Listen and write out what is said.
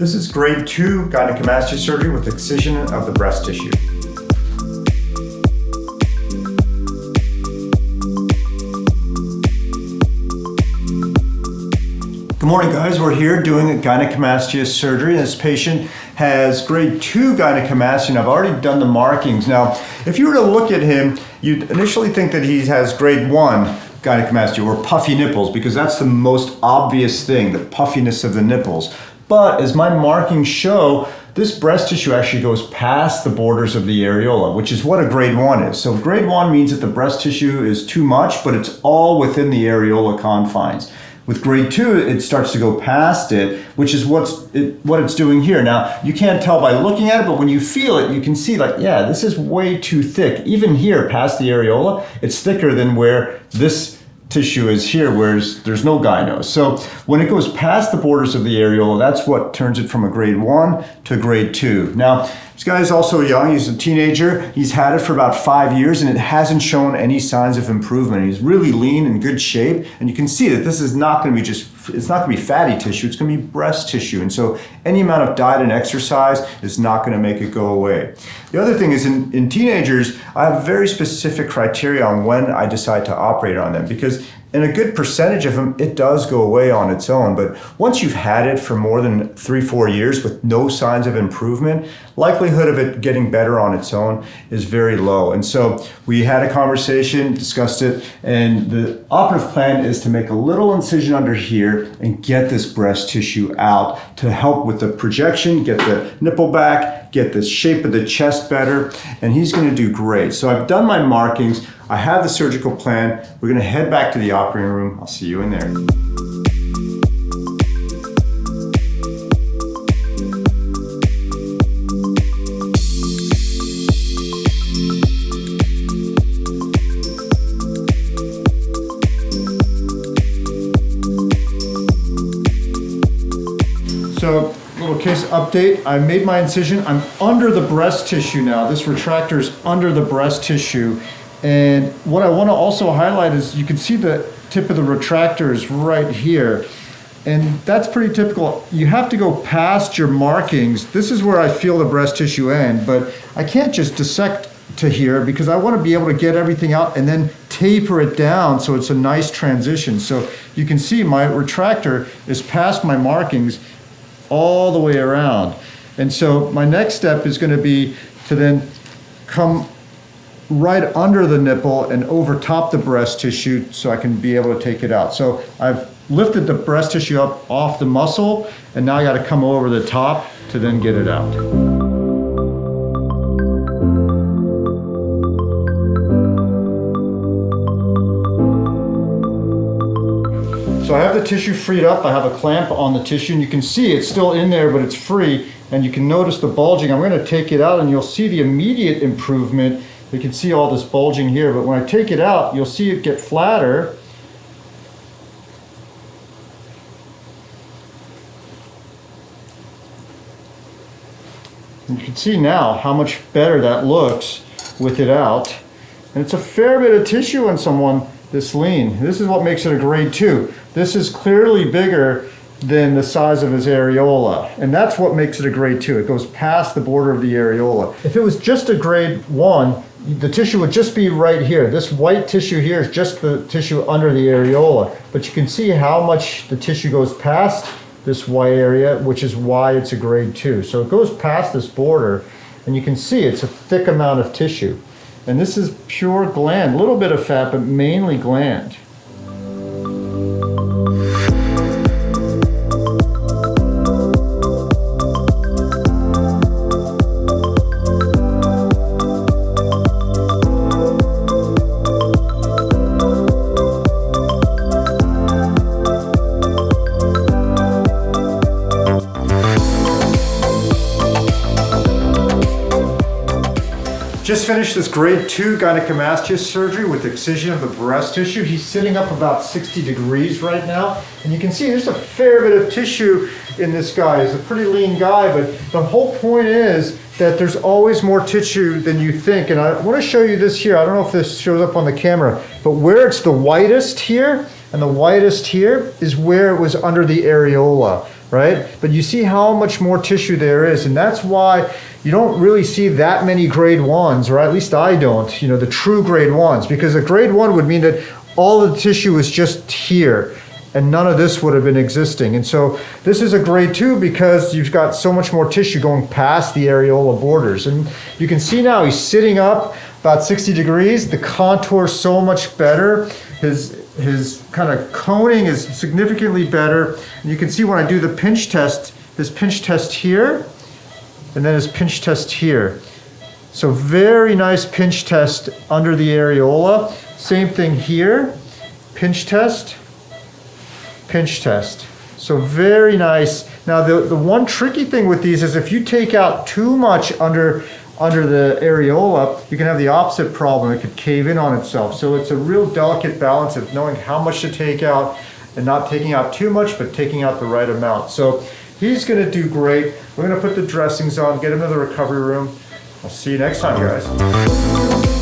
This is grade 2 gynecomastia surgery with excision of the breast tissue. Good morning, guys. We're here doing a gynecomastia surgery. This patient has grade 2 gynecomastia, and I've already done the markings. Now, if you were to look at him, you'd initially think that he has grade 1 gynecomastia or puffy nipples, because that's the most obvious thing, the puffiness of the nipples. But as my markings show, this breast tissue actually goes past the borders of the areola, which is what a grade 1 is. So grade 1 means that the breast tissue is too much, but it's all within the areola confines. With grade 2, it starts to go past it, which is what it's doing here. Now, you can't tell by looking at it, but when you feel it, you can see like, yeah, this is way too thick. Even here, past the areola, it's thicker than where this tissue is here, whereas there's no gynos. So when it goes past the borders of the areola, that's what turns it from a grade 1 to grade 2. Now, this guy is also young, he's a teenager, he's had it for about 5 years and it hasn't shown any signs of improvement. He's really lean, in good shape, and you can see that this is not gonna be it's not gonna be fatty tissue, it's gonna be breast tissue. And so any amount of diet and exercise is not gonna make it go away. The other thing is in teenagers, I have very specific criteria on when I decide to operate on them, because in a good percentage of them, it does go away on its own. But once you've had it for more than 3-4 years with no signs of improvement, likelihood of it getting better on its own is very low. And so we had a conversation, discussed it, and the operative plan is to make a little incision under here and get this breast tissue out to help with the projection, get the nipple back, get the shape of the chest better, and he's gonna do great. So I've done my markings, I have the surgical plan, we're gonna head back to the operating room. I'll see you in there. So, little case update. I made my incision. I'm under the breast tissue now. This retractor is under the breast tissue. And what I want to also highlight is you can see the tip of the retractor is right here. And that's pretty typical. You have to go past your markings. This is where I feel the breast tissue end, but I can't just dissect to here because I want to be able to get everything out and then taper it down so it's a nice transition. So you can see my retractor is past my markings all the way around. And so my next step is going to be to then come right under the nipple and over top the breast tissue so I can be able to take it out. So I've lifted the breast tissue up off the muscle, and now I got to come over the top to then get it out. So I have the tissue freed up. I have a clamp on the tissue, and you can see it's still in there, but it's free, and you can notice the bulging. I'm going to take it out, and you'll see the immediate improvement. You can see all this bulging here, but when I take it out, you'll see it get flatter. And you can see now how much better that looks with it out. And it's a fair bit of tissue on someone this lean. This is what makes it a grade 2. This is clearly bigger than the size of his areola. And that's what makes it a grade 2. It goes past the border of the areola. If it was just a grade 1, the tissue would just be right here. This white tissue here is just the tissue under the areola. But you can see how much the tissue goes past this white area, which is why it's a grade 2. So it goes past this border, and you can see it's a thick amount of tissue. And this is pure gland, a little bit of fat, but mainly gland. Just finished this grade 2 gynecomastia surgery with excision of the breast tissue. He's sitting up about 60 degrees right now. And you can see there's a fair bit of tissue in this guy. He's a pretty lean guy, but the whole point is that there's always more tissue than you think. And I want to show you this here. I don't know if this shows up on the camera, but where it's the whitest here and the whitest here is where it was under the areola. right? But you see how much more tissue there is, and that's why you don't really see that many grade 1s, or at least I don't, you know, the true grade 1s, because a grade 1 would mean that all of the tissue is just here, and none of this would have been existing. And so this is a grade 2 because you've got so much more tissue going past the areola borders. And you can see now he's sitting up about 60 degrees. The contour is so much better. His kind of coning is significantly better. And you can see when I do the pinch test, his pinch test here, and then his pinch test here. So very nice pinch test under the areola. Same thing here, pinch test, pinch test. So very nice. Now the one tricky thing with these is if you take out too much under the areola, you can have the opposite problem. It could cave in on itself. So it's a real delicate balance of knowing how much to take out and not taking out too much, but taking out the right amount. So he's gonna do great. We're gonna put the dressings on, get him to the recovery room. I'll see you next time, guys.